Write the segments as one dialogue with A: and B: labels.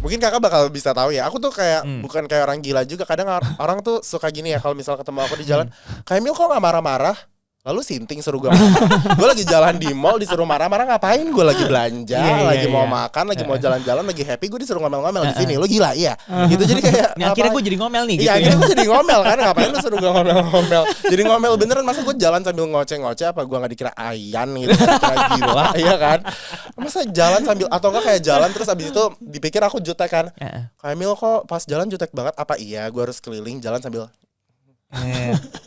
A: Mungkin kakak bakal bisa tahu ya. Aku tuh kayak bukan kayak orang gila juga. Kadang orang tuh suka gini ya, kalau misal ketemu aku di jalan, kayak Mil kok gak marah-marah? Lalu sinting suruh gue marah. Gue lagi jalan di mall disuruh marah-marah ngapain? Gue lagi belanja, lagi mau makan, lagi mau jalan-jalan, lagi happy. Gue disuruh ngomel-ngomel di sini. Lu gila iya? Gitu jadi kayak.
B: Nah, akhirnya gue jadi ngomel nih.
A: Iya
B: gitu
A: akhirnya gue jadi ngomel kan. Ngapain lu suruh gue ngomel-ngomel? Jadi ngomel beneran. Masa gue jalan sambil ngoceh-ngoceh? Apa gue nggak dikira ayan gitu? Dikira gila, iya kan? Masa jalan sambil atau enggak kayak jalan terus abis itu dipikir aku jutek kan? Kayak Mil kok pas jalan jutek banget? Apa iya? Gue harus keliling jalan sambil.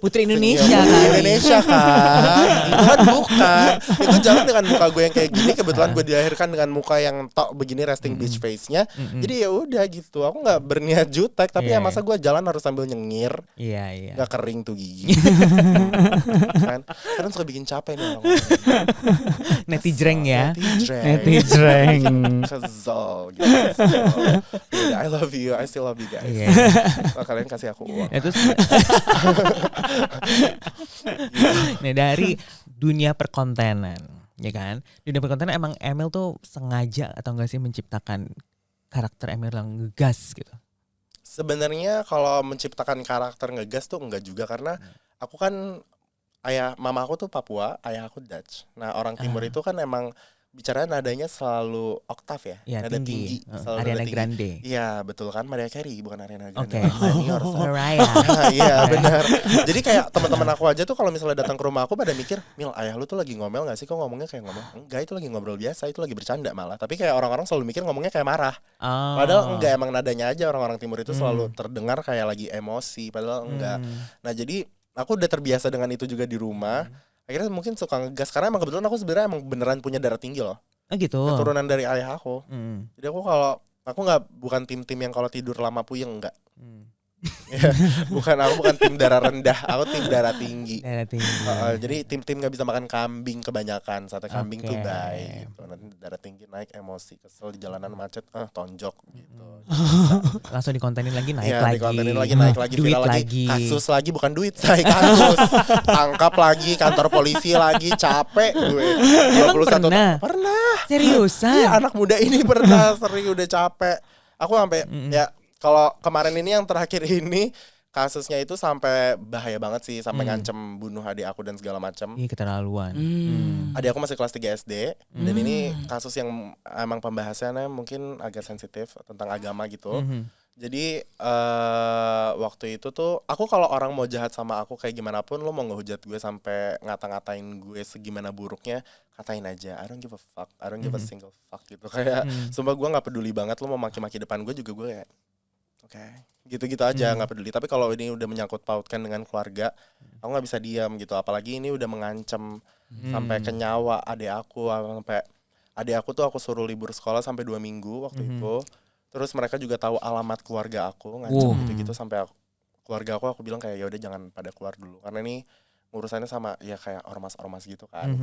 B: Putri Indonesia kan.
A: Indonesia kan. Itu kan bukan. Itu jalan dengan muka gue yang kayak gini. Kebetulan gue dilahirkan dengan muka yang tok begini resting bitch face-nya. Jadi ya udah gitu. Aku nggak berniat jutek. Tapi ya masa gue jalan harus sambil nyengir.
B: Iya.
A: Nggak kering tuh gigi. Kan suka bikin capek nih orang.
B: Netijreng ya.
A: Netijreng. Kesel gitu. I love you. I still love you guys. Kalian kasih aku uang.
B: Terus nah dari dunia perkontenan, ya kan? Dunia perkontenan emang Emil tuh sengaja atau enggak sih menciptakan karakter Emil yang ngegas gitu?
A: Sebenarnya kalau menciptakan karakter ngegas tuh enggak juga, karena aku kan mama aku tuh Papua, ayah aku Dutch. Nah orang Timur itu kan emang bicara nadanya selalu oktav ya, nada tinggi.
B: Ariana Grande.
A: Iya betul kan, Mariah Carey bukan Ariana Grande.
B: Mariah.
A: Iya benar. Jadi kayak teman-teman aku aja tuh kalau misalnya datang ke rumah aku pada mikir, Mil ayah lu tuh lagi ngomel nggak sih? Kok ngomongnya kayak ngomel? Enggak, itu lagi ngobrol biasa, itu lagi bercanda malah. Tapi kayak orang-orang selalu mikir ngomongnya kayak marah. Padahal enggak, emang nadanya aja orang-orang Timur itu selalu terdengar kayak lagi emosi. Padahal enggak. Nah jadi aku udah terbiasa dengan itu juga di rumah. Akhirnya mungkin suka ngegas karena emang kebetulan aku sebenarnya emang beneran punya darah tinggi loh.
B: Gitu.
A: Keturunan dari ayah aku. Jadi aku bukan tim-tim yang kalau tidur lama puyeng, enggak. Aku bukan tim darah rendah, aku tim darah tinggi. Jadi tim-tim nggak bisa makan kambing kebanyakan. Sate kambing tuh baik. Gitu. Nanti darah tinggi naik, emosi, kesel di jalanan macet, tonjok gitu.
B: Langsung dikontenin lagi naik
A: ya,
B: lagi.
A: Dikontenin lagi naik lagi,
B: duit
A: viral
B: lagi.
A: Kasus lagi, bukan duit, saya kasus. Tangkap lagi, kantor polisi lagi, capek gue. Pernah.
B: Seriusan?
A: Iya, anak muda ini pernah sering udah capek. Aku sampai ya. Kalau kemarin ini yang terakhir ini kasusnya itu sampai bahaya banget sih, sampai ngancem bunuh adik aku dan segala macam.
B: Iya, keterlaluan.
A: Adik aku masih kelas 3 SD dan ini kasus yang emang pembahasannya mungkin agak sensitif tentang agama gitu. Jadi waktu itu tuh aku kalau orang mau jahat sama aku kayak gimana pun, lo mau ngehujat gue sampai ngata-ngatain gue segimana buruknya, katain aja. I don't give a fuck. I don't give a single fuck gitu. Kayak sumpah gue nggak peduli banget, lo mau maki-maki depan gue juga gue kayak oke, gitu-gitu aja, nggak peduli. Tapi kalau ini udah menyangkut pautkan dengan keluarga, aku nggak bisa diam gitu. Apalagi ini udah mengancam sampai ke nyawa adik aku. Sampai adik aku tuh aku suruh libur sekolah sampai 2 minggu waktu itu. Terus mereka juga tahu alamat keluarga aku, ngancam gitu-gitu sampai keluarga aku bilang kayak ya udah jangan pada keluar dulu karena ini urusannya sama ya kayak ormas-ormas gitu kan.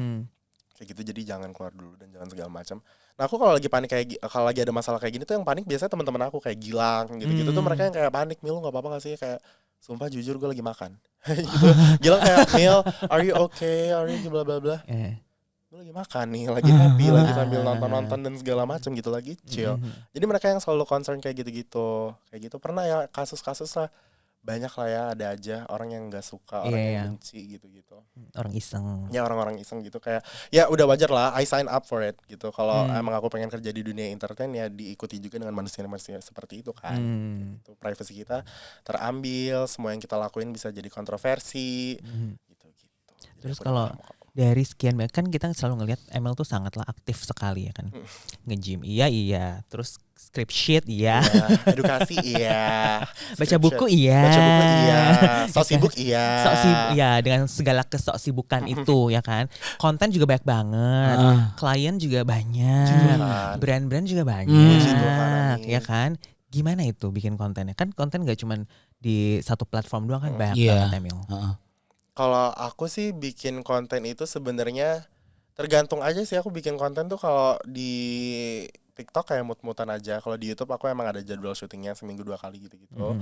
A: Kayak gitu, jadi jangan keluar dulu dan jangan segala macam. Nah aku kalau lagi panik kalau lagi ada masalah kayak gini tuh yang panik biasanya teman-teman aku kayak Gilang gitu-gitu tuh mereka yang kayak panik, Mil nggak apa-apa nggak sih, kayak sumpah jujur gue lagi makan gitu. Gilang kayak Mil are you okay, are you bla bla bla. Gue lagi makan nih, lagi happy, lagi sambil nonton dan segala macam gitu, lagi chill. Jadi mereka yang selalu concern kayak gitu-gitu, pernah ya kasus-kasus lah. Banyak lah ya, ada aja orang yang nggak suka, orang yang benci gitu-gitu.
B: Orang iseng.
A: Ya orang-orang iseng gitu, kayak ya udah wajar lah, I sign up for it gitu. Kalau emang aku pengen kerja di dunia entertain ya diikuti juga dengan manusia-manusia seperti itu kan. Gitu. Privacy kita terambil, semua yang kita lakuin bisa jadi kontroversi gitu-gitu.
B: Terus kalau dari sekian banyak kan kita selalu ngelihat Emil tuh sangatlah aktif sekali ya kan. Nge-gym iya, terus script sheet iya.
A: Edukasi iya.
B: Baca buku iya.
A: Sok sibuk iya.
B: Dengan segala kesok sibukan itu ya kan. Konten juga banyak banget. Klien juga banyak. Brand-brand juga banyak. Ya kan? Gimana itu bikin kontennya? Kan konten gak cuma di satu platform doang kan, banyak banget Emil.
A: Kalau aku sih bikin konten itu sebenarnya tergantung aja sih. Aku bikin konten tuh kalau di TikTok kayak mut-mutan aja. Kalau di YouTube aku emang ada jadwal syutingnya seminggu 2 kali gitu-gitu.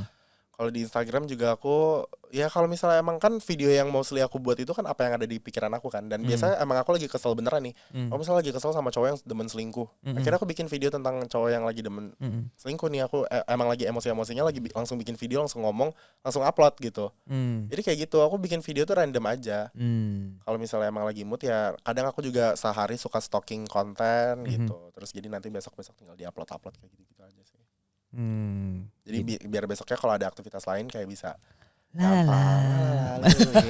A: Kalau di Instagram juga aku ya kalau misalnya emang kan video yang mostly aku buat itu kan apa yang ada di pikiran aku kan, dan biasanya emang aku lagi kesel beneran nih. Kalau misalnya lagi kesel sama cowok yang demen selingkuh, akhirnya aku bikin video tentang cowok yang lagi demen selingkuh nih. Aku emang lagi emosi-emosinya lagi langsung bikin video, langsung ngomong, langsung upload gitu. Jadi kayak gitu, aku bikin video tuh random aja. Kalau misalnya emang lagi mood ya kadang aku juga sehari suka stalking konten gitu. Terus jadi nanti besok-besok tinggal di-upload kayak gitu-gitu aja sih. Jadi biar besoknya kalau ada aktivitas lain kayak bisa gampang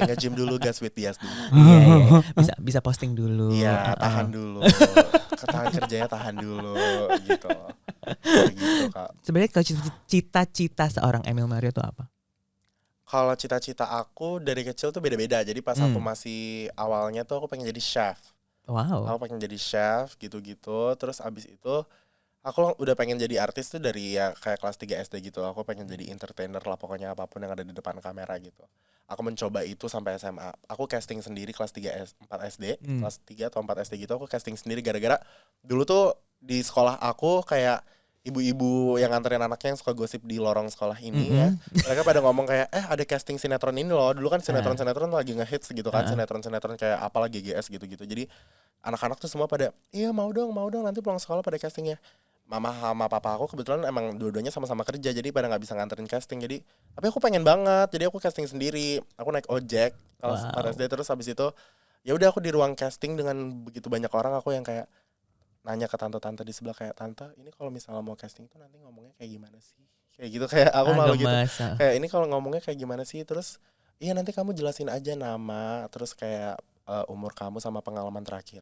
A: nge-gym dulu, gas with Dias dulu.
B: Iya. Bisa posting dulu.
A: Iya, tahan dulu. Tahan kerjanya, tahan dulu gitu. Gitu, Kak.
B: Sebenarnya kalau cita-cita seorang Emil Mario itu apa?
A: Kalau cita-cita aku dari kecil tuh beda-beda. Jadi pas aku masih awalnya tuh aku pengen jadi chef.
B: Wow.
A: Aku pengen jadi chef gitu-gitu. Terus abis itu aku udah pengen jadi artis tuh dari ya kayak kelas 3 SD gitu. Aku pengen jadi entertainer lah, pokoknya apapun yang ada di depan kamera gitu. Aku mencoba itu sampai SMA. Aku casting sendiri kelas 4 SD, kelas 3 atau 4 SD gitu. Aku casting sendiri gara-gara dulu tuh di sekolah aku kayak ibu-ibu yang nganterin anaknya yang suka gosip di lorong sekolah ini ya. Mereka pada ngomong kayak ada casting sinetron ini loh. Dulu kan sinetron-sinetron lagi ngehits gitu kan. Sinetron-sinetron kayak apalah GGS gitu-gitu. Jadi anak-anak tuh semua pada iya mau dong nanti pulang sekolah pada castingnya. Mama sama papa aku kebetulan emang dua-duanya sama-sama kerja, jadi pada nggak bisa nganterin casting. Jadi tapi aku pengen banget, jadi aku casting sendiri. Aku naik ojek kalau pada SD. Terus habis itu ya udah aku di ruang casting dengan begitu banyak orang. Aku yang kayak nanya ke tante-tante di sebelah kayak, tante ini kalau misalnya mau casting tuh nanti ngomongnya kayak gimana sih, kayak gitu. Kayak aku malu gitu kayak ini kalau ngomongnya kayak gimana sih. Terus iya nanti kamu jelasin aja nama, terus kayak umur kamu sama pengalaman terakhir.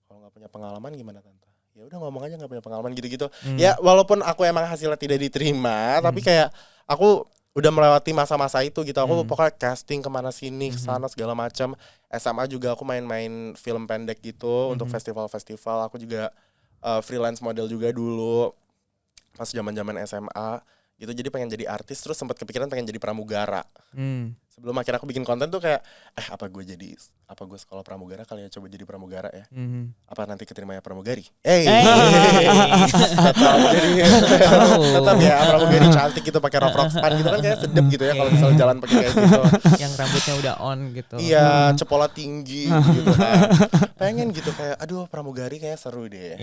A: Kalau nggak punya pengalaman gimana tante? Ya udah ngomong aja nggak punya pengalaman gitu-gitu. Ya walaupun aku emang hasilnya tidak diterima, tapi kayak aku udah melewati masa-masa itu gitu. Aku pokoknya casting kemana sini, kesana segala macam. SMA juga aku main-main film pendek gitu untuk festival-festival. Aku juga freelance model juga dulu pas zaman-zaman SMA gitu. Jadi pengen jadi artis, terus sempat kepikiran pengen jadi pramugara. Sebelum akhirnya aku bikin konten tuh kayak apa gue sekolah pramugara kali ya, coba jadi pramugara ya. Apa nanti keterimanya pramugari? Tetap ya pramugari cantik gitu pakai rok span gitu kan kayak sedep gitu ya kalau misalnya jalan pakai kayak gitu.
B: Yang rambutnya udah on gitu.
A: Iya, cepola tinggi gitu kan. Pengen gitu kayak aduh pramugari kayak seru deh.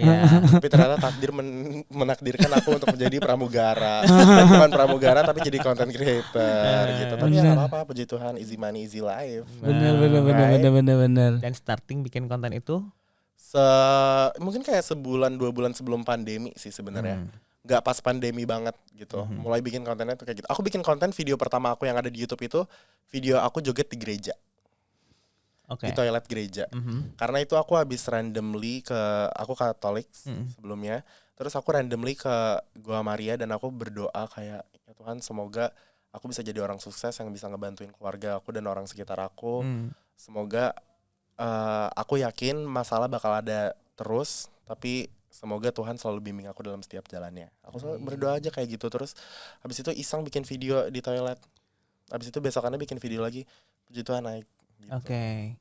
A: Tapi ternyata takdir menakdirkan aku untuk menjadi pramugara. Bukan pramugara tapi jadi content creator gitu. Tapi ya enggak apa-apa, puji Tuhan, easy money easy life.
B: Benar. Dan starting bikin konten itu
A: mungkin kayak sebulan 2 bulan sebelum pandemi sih sebenarnya. Nggak pas pandemi banget gitu. Mulai bikin kontennya tuh kayak gitu. Aku bikin konten, video pertama aku yang ada di YouTube itu video aku joget di gereja. Di toilet gereja. Karena itu aku habis randomly aku Katolik sebelumnya. Terus aku randomly ke Gua Maria dan aku berdoa kayak ya Tuhan, semoga aku bisa jadi orang sukses yang bisa ngebantuin keluarga aku dan orang sekitar aku. Semoga aku yakin masalah bakal ada terus, tapi semoga Tuhan selalu bimbing aku dalam setiap jalannya. Aku selalu berdoa aja kayak gitu. Terus habis itu iseng bikin video di toilet. Habis itu besokannya bikin video lagi. Puji Tuhan naik gitu.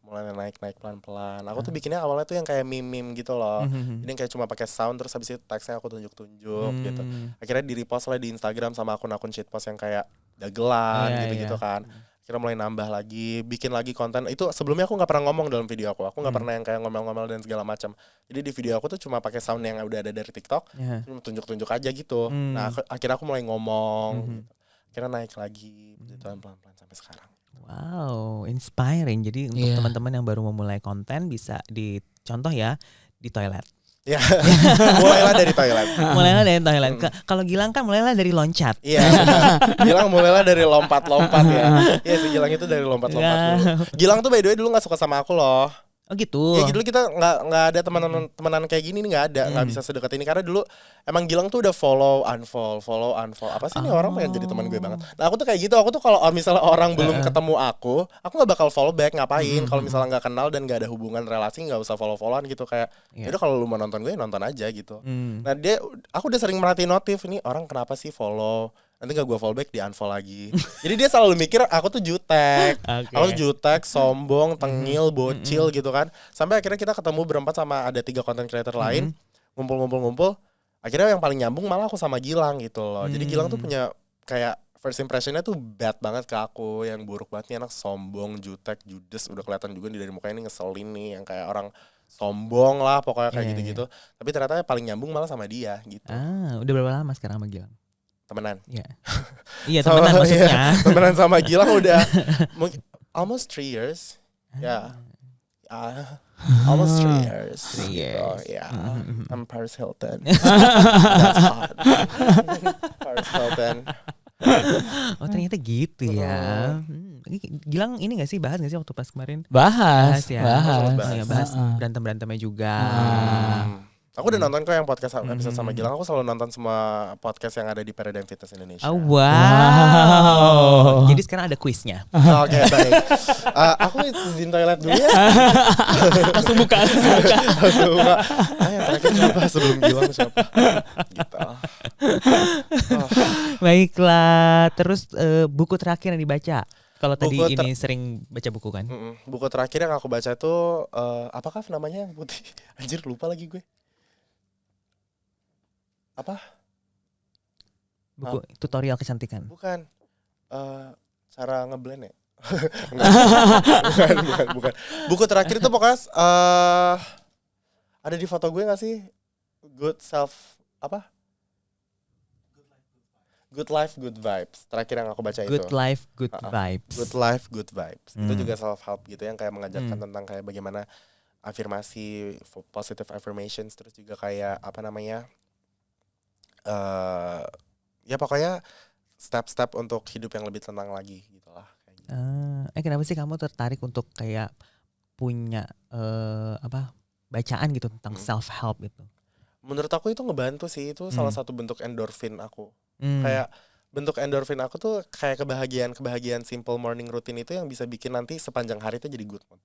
A: Mulai naik pelan-pelan. Aku tuh bikinnya awalnya tuh yang kayak meme gitu loh. Jadi yang kayak cuma pakai sound, terus habis itu teksnya aku tunjuk-tunjuk gitu. Akhirnya di-repost lah di Instagram sama akun-akun shitpost yang kayak dagelan gitu-gitu kan. Akhirnya mulai nambah lagi, bikin lagi konten. Itu sebelumnya aku nggak pernah ngomong dalam video aku. Aku nggak pernah yang kayak ngomel-ngomel dan segala macam. Jadi di video aku tuh cuma pakai sound yang udah ada dari TikTok, cuma tunjuk-tunjuk aja gitu. Nah akhirnya aku mulai ngomong. Gitu. Akhirnya naik lagi, pelan-pelan sampai sekarang.
B: Wow, inspiring. Jadi untuk teman-teman yang baru memulai konten bisa dicontoh ya di toilet.
A: Ya, mulailah dari toilet.
B: Kalau Gilang kan mulailah dari loncat.
A: Iya, Gilang mulailah dari lompat-lompat ya. Iya sih, Gilang itu dari lompat-lompat dulu. Gilang tuh by the way dulu nggak suka sama aku loh.
B: Oh gitu.
A: Ya gitu kita nggak ada temenan kayak gini nih, nggak bisa sedekat ini karena dulu emang Gilang tuh udah follow unfollow. Apa sih nih orang pengen jadi teman gue banget. Nah aku tuh kayak gitu, aku tuh kalau misalnya orang belum ketemu aku nggak bakal follow back, ngapain? Kalau misalnya nggak kenal dan nggak ada hubungan relasi nggak usah followan gitu kayak. Yaudah kalau lu mau nonton gue nonton aja gitu. Nah aku udah sering merhatiin notif ini orang kenapa sih follow. Nanti gak gue follow back, di unfollow lagi. Jadi dia selalu mikir aku tuh jutek. Aku tuh jutek, sombong, tengil, bocil gitu kan. Sampai akhirnya kita ketemu berempat sama ada 3 content creator lain. Ngumpul. Akhirnya yang paling nyambung malah aku sama Gilang gitu loh. Jadi Gilang tuh punya kayak first impressionnya tuh bad banget ke aku, yang buruk banget nih anak sombong, jutek, judes, udah kelihatan juga nih dari mukanya ini ngeselin nih, yang kayak orang sombong lah pokoknya kayak gitu-gitu. Tapi ternyata paling nyambung malah sama dia gitu.
B: Udah berapa lama sekarang sama Gilang?
A: Temenan.
B: Iya. Iya temenan maksudnya.
A: Iya, temenan sama Gilang udah almost 3 years. Ya. Almost 3 years.
B: 3 years.
A: Oh, yeah. I'm Paris Hilton. That's hot. Paris Hilton.
B: Oh ternyata gitu ya. Gilang ini gak sih bahas gak sih waktu pas kemarin?
C: Bahas
B: ya. Bahas berantem-berantemnya juga.
A: Aku udah nonton kok yang podcast episode sama Gilang. Aku selalu nonton semua podcast yang ada di Paradigm Fitness Indonesia.
B: Oh wow. Jadi sekarang ada quiznya.
A: Oke, baik. Aku izin toilet dulu ya.
B: Langsung buka.
A: Yang terakhir siapa sebelum Gilang siapa? Gitu.
B: Baiklah. Terus buku terakhir yang dibaca. Kalau tadi
A: Buku
B: ini sering baca buku kan?
A: Buku terakhir yang aku baca tuh apakah namanya yang putih? Anjir lupa lagi gue. Apa?
B: Buku tutorial kecantikan.
A: Bukan. Cara ngeblend ya? bukan. Buku terakhir itu pokoknya ada di foto gue gak sih? Good Life, Good Vibes. Terakhir yang aku baca itu.
B: Good Life, Good Vibes.
A: Good Life, Good Vibes. Itu juga self help gitu yang kayak mengajarkan tentang kayak bagaimana afirmasi, positive affirmations, terus juga kayak apa namanya? Ya pokoknya step-step untuk hidup yang lebih tenang lagi gitulah.
B: Kenapa sih kamu tertarik untuk kayak punya bacaan gitu tentang self help itu?
A: Menurut aku itu ngebantu sih, itu salah satu bentuk endorfin aku. Kayak bentuk endorfin aku tuh kayak kebahagiaan simple morning routine itu yang bisa bikin nanti sepanjang hari itu jadi good mood.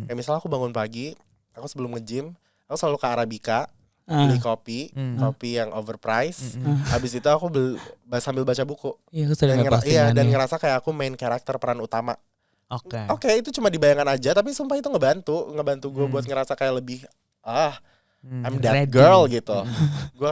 A: Kayak misalnya aku bangun pagi, aku sebelum nge-gym, aku selalu ke Arabica, beli kopi yang overpriced. Habis itu aku sambil baca buku. Dan ngerasa kayak aku main karakter peran utama. Oke, itu cuma di bayangan aja, tapi sumpah itu ngebantu gue buat ngerasa kayak lebih I'm that girl gitu. Gue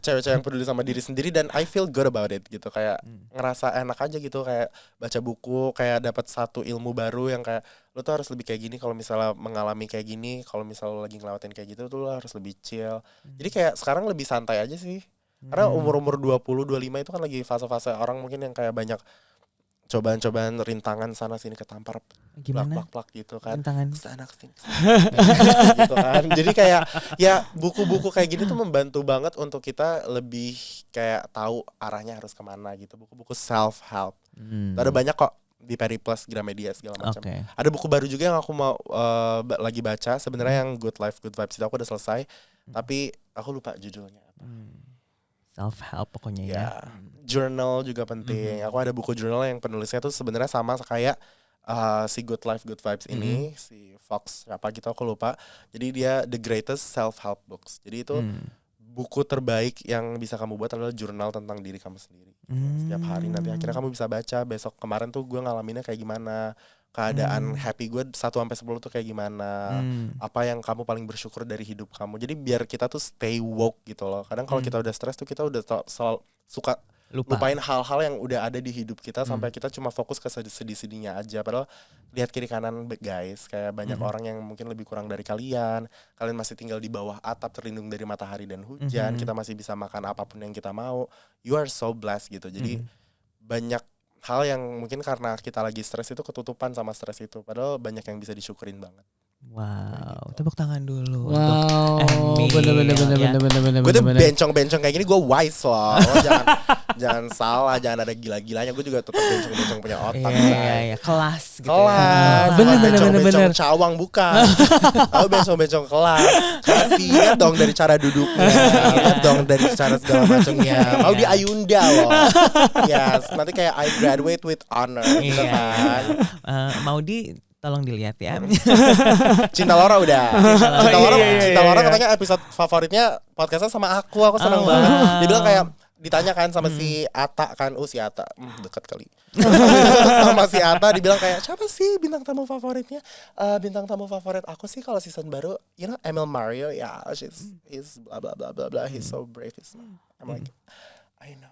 A: cewek-cewek yang peduli sama diri sendiri dan I feel good about it gitu, kayak ngerasa enak aja gitu, kayak baca buku, kayak dapat satu ilmu baru yang kayak lo tuh harus lebih kayak gini kalau misalnya mengalami kayak gini, kalau misalnya lo lagi ngelewatin kayak gitu tuh lo harus lebih chill. Jadi kayak sekarang lebih santai aja sih. Karena umur 20, 25 itu kan lagi fase-fase orang mungkin yang kayak banyak cobaan-cobaan rintangan sana sini ketampar plak-plak gitu kan. Kesana kesini gitu kan. Jadi kayak ya buku-buku kayak gini tuh membantu banget untuk kita lebih kayak tahu arahnya harus kemana gitu. Buku-buku self help. Ada banyak kok di Periplus, Gramedia segala macam. Ada buku baru juga yang aku mau lagi baca. Sebenarnya yang Good Life Good Vibes itu aku udah selesai, tapi aku lupa judulnya apa.
B: Self help pokoknya ya.
A: Journal juga penting. Aku ada buku jurnal yang penulisnya tuh sebenarnya sama kayak si Good Life Good Vibes ini, si Fox apa gitu aku lupa. Jadi dia the greatest self help books. Jadi itu buku terbaik yang bisa kamu buat adalah jurnal tentang diri kamu sendiri. Setiap hari nanti akhirnya kamu bisa baca besok kemarin tuh gue ngalaminnya kayak gimana, keadaan happy gue 1-10 tuh kayak gimana, apa yang kamu paling bersyukur dari hidup kamu. Jadi biar kita tuh stay woke gitu loh. Kadang kalau kita udah stres tuh kita udah suka lupain hal-hal yang udah ada di hidup kita sampai kita cuma fokus ke sedih-sedihnya aja. Padahal lihat kiri kanan guys, kayak banyak orang yang mungkin lebih kurang dari kalian masih tinggal di bawah atap terlindung dari matahari dan hujan, kita masih bisa makan apapun yang kita mau. You are so blessed gitu. Jadi banyak hal yang mungkin karena kita lagi stres itu ketutupan sama stres itu, padahal banyak yang bisa disyukurin banget.
B: Wow, tepuk tangan dulu
C: untuk bener.
A: Gue tuh bencong-bencong kayak gini gue wise loh. Jangan salah, jangan ada gila-gilanya. Gue juga tetap bencong-bencong punya otak.
B: Iya, kelas gitu.
A: Kelas. Bencong-bencong cawang bukan. Aku bencong-bencong kelas. Kasih lihat dong dari cara duduknya, lihat dong dari cara segala macamnya. Mau di Ayunda loh. Yes, nanti kayak I graduate with honor gitu kan.
B: Mau tolong dilihat ya.
A: Cinta Laura udah. Cinta Laura katanya episode favoritnya podcastnya sama aku seneng banget. Dia bilang kayak ditanyakan sama si Ata kan, si Ata dekat kali. Sama si Ata dibilang kayak siapa sih bintang tamu favoritnya? Bintang tamu favorit aku sih kalau season baru, Emil Mario, he's blah blah blah blah blah, he's so brave, I'm like I know.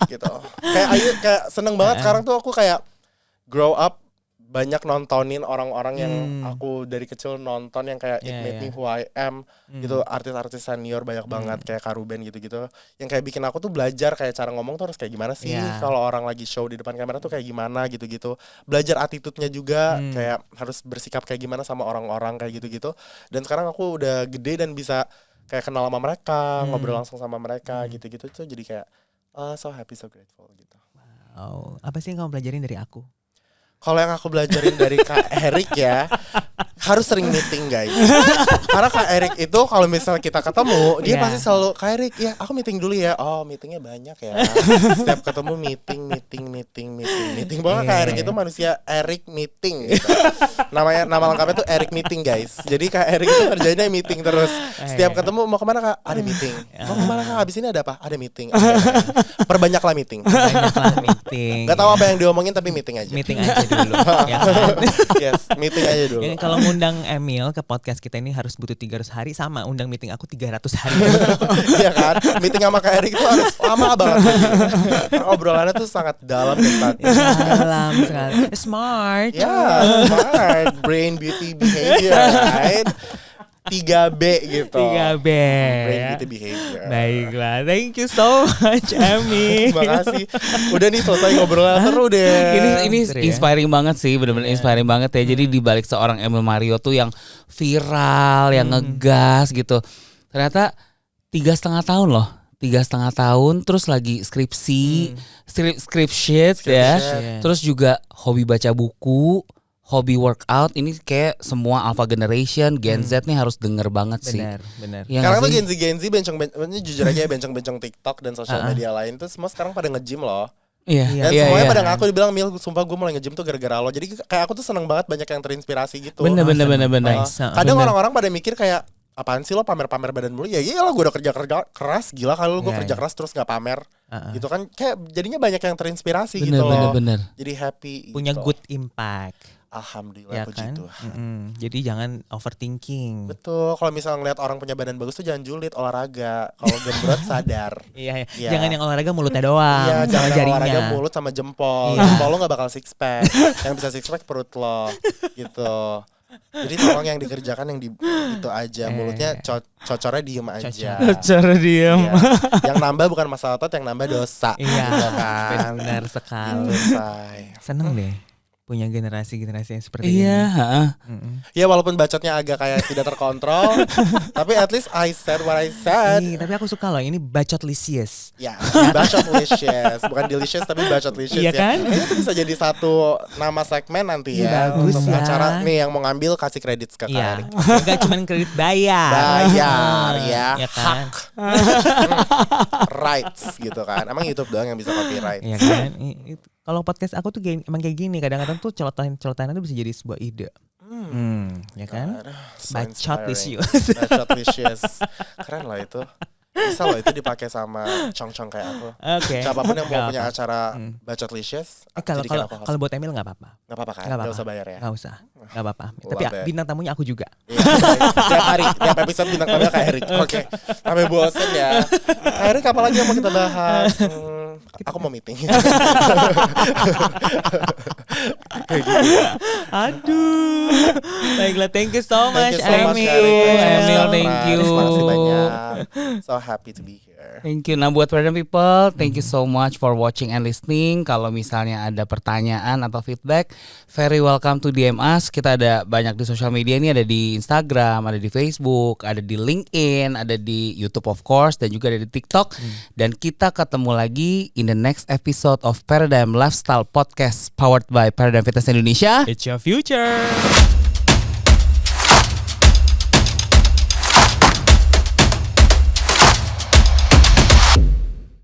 A: Gitu. Kayak seneng banget sekarang tuh aku kayak grow up banyak nontonin orang-orang yang aku dari kecil nonton yang kayak It Made Me Who I Am gitu, artis-artis senior banyak banget kayak Kak Ruben gitu-gitu yang kayak bikin aku tuh belajar kayak cara ngomong tuh harus kayak gimana sih kalau orang lagi show di depan kamera tuh kayak gimana gitu-gitu, belajar attitude-nya juga kayak harus bersikap kayak gimana sama orang-orang kayak gitu-gitu. Dan sekarang aku udah gede dan bisa kayak kenal sama mereka, ngobrol langsung sama mereka gitu-gitu tuh jadi kayak so happy, so grateful gitu.
B: Wow, apa sih yang kamu pelajarin dari aku?
A: Kalau yang aku belajarin dari Kak Erik ya, harus sering meeting guys. Karena Kak Erik itu kalau misalnya kita ketemu, dia pasti selalu, Kak Erik ya aku meeting dulu ya. Oh meetingnya banyak ya. Setiap ketemu meeting banget. Kak Erik itu manusia Erik meeting gitu. Nama lengkapnya tuh Erik meeting guys. Jadi Kak Erik itu kerjanya meeting terus. Setiap ketemu mau kemana Kak? Ada meeting. Mau kemana Kak? Abis ini ada apa? Ada meeting. Perbanyaklah meeting. Gak tahu apa yang diomongin tapi meeting aja.
B: Meeting aja dulu ya kan?
A: Yes, meeting aja dulu.
B: Kalau ngundang Emil ke podcast kita ini harus butuh 300 hari, sama undang meeting aku 300 hari.
A: Iya kan? Meeting sama Kak Erik itu harus lama banget. Obrolannya tuh sangat dalam dan
B: dalam sekali. Smart.
A: Smart. Brain, beauty, behavior, right? 3B gitu.
B: 3B.
A: Brain, beauty, behavior.
B: Baiklah, thank you so much Emil.
A: Makasih. Udah nih selesai ngobrolnya, seru deh.
C: Ini inspiring banget sih, benar-benar inspiring banget ya. Jadi di balik seorang Emil Mario tuh yang viral, yang ngegas gitu. Ternyata 3,5 tahun loh. 3,5 tahun terus lagi skripsi, script ya. Terus juga hobi baca buku, hobi workout. Ini kayak semua Alpha Generation, Gen Z nih harus denger banget sih.
B: Benar.
A: Ya, sekarang tuh Gen Z jujur aja bencong-bencong TikTok dan sosial media lain tuh semua sekarang pada nge-gym loh.
C: Iya.
A: Dan semuanya pada ngaku dibilang, Mil, sumpah gue mulai nge-gym tuh gara-gara lo. Jadi kayak aku tuh seneng banget banyak yang terinspirasi gitu.
C: Bener.
A: Kadang orang-orang pada mikir kayak, apaan sih lo pamer-pamer badan mulu? Ya iyalah gue udah kerja keras, gila kalau gue kerja keras terus gak pamer. Gitu kan kayak jadinya banyak yang terinspirasi gitu loh.
C: Bener.
A: Jadi happy
B: punya
A: gitu.
B: good impact.
A: Alhamdulillah
B: Ya
A: puji
B: kan?
A: Tuhan.
B: Jadi jangan overthinking.
A: Betul, kalau misalnya ngeliat orang punya badan bagus tuh jangan julid, olahraga. Kalau gembrot sadar.
B: Iya. Jangan yang olahraga mulutnya doang.
A: Iya, jangan
B: jarinya.
A: olahraga mulut sama jempol. Jempol lo gak bakal six pack. Yang bisa six pack perut lo. Gitu. Jadi tolong yang dikerjakan yang itu aja. Mulutnya cocornya diem aja.
C: Cara diem.
A: Iya. Yang nambah bukan masalah otot, yang nambah dosa.
B: Iya,
A: gitu kan.
B: benar sekali.
A: Gitu, say.
B: Seneng deh punya generasi yang seperti ini.
C: Iya.
A: Ya walaupun bacotnya agak kayak tidak terkontrol, tapi at least I said what I said.
B: Tapi aku suka loh, ini bacotlicious.
A: Ya, bacotlicious, bukan delicious tapi bacotlicious.
B: Iya kan?
A: Ini tuh bisa jadi satu nama segmen nanti ya.
B: Bagus
A: untuk
B: ya.
A: acara nih yang mau ngambil kasih kredit ke Kak
B: Iya.
A: Erik.
B: Enggak cuma kredit bayar.
A: Ya,
B: Ya kan?
A: rights gitu kan. Emang YouTube doang yang bisa copyright.
B: Iya kan? Kalau podcast aku tuh emang kayak gini, kadang-kadang tuh celotehan itu bisa jadi sebuah ide. Ya kan? Bacotlicious.
A: Bacotlicious. Keren loh itu. Bisa loh itu dipakai sama cong-cong kayak aku.
B: Oke.
A: Siapapun yang mau punya acara Bacotlicious,
B: Kalau buat Emil nggak apa-apa.
A: Nggak apa-apa kan? Nggak usah bayar ya?
B: Nggak usah. Nggak apa-apa. Tapi bintang tamunya aku juga.
A: Tiap hari, tiap episode bintang tamunya Kak Erik. Oke. Sampai bosen ya. Kak Erik apalagi yang mau kita bahas? Aku mau meeting. Kayak gitu.
B: Aduh. Baiklah, thank you so much,
A: Emil.
C: Emil, thank you.
A: Terima kasih banyak. So happy to be here.
C: Thank you. Nah buat Freedom People, thank you so much for watching and listening. Kalau misalnya ada pertanyaan atau feedback, very welcome to DM us. Kita ada banyak di sosial media ini, ada di Instagram, ada di Facebook, ada di LinkedIn, ada di YouTube of course, dan juga ada di TikTok. Dan kita ketemu lagi in the next episode of Paradigm Lifestyle Podcast powered by Paradigm Fitness Indonesia.
B: It's your future.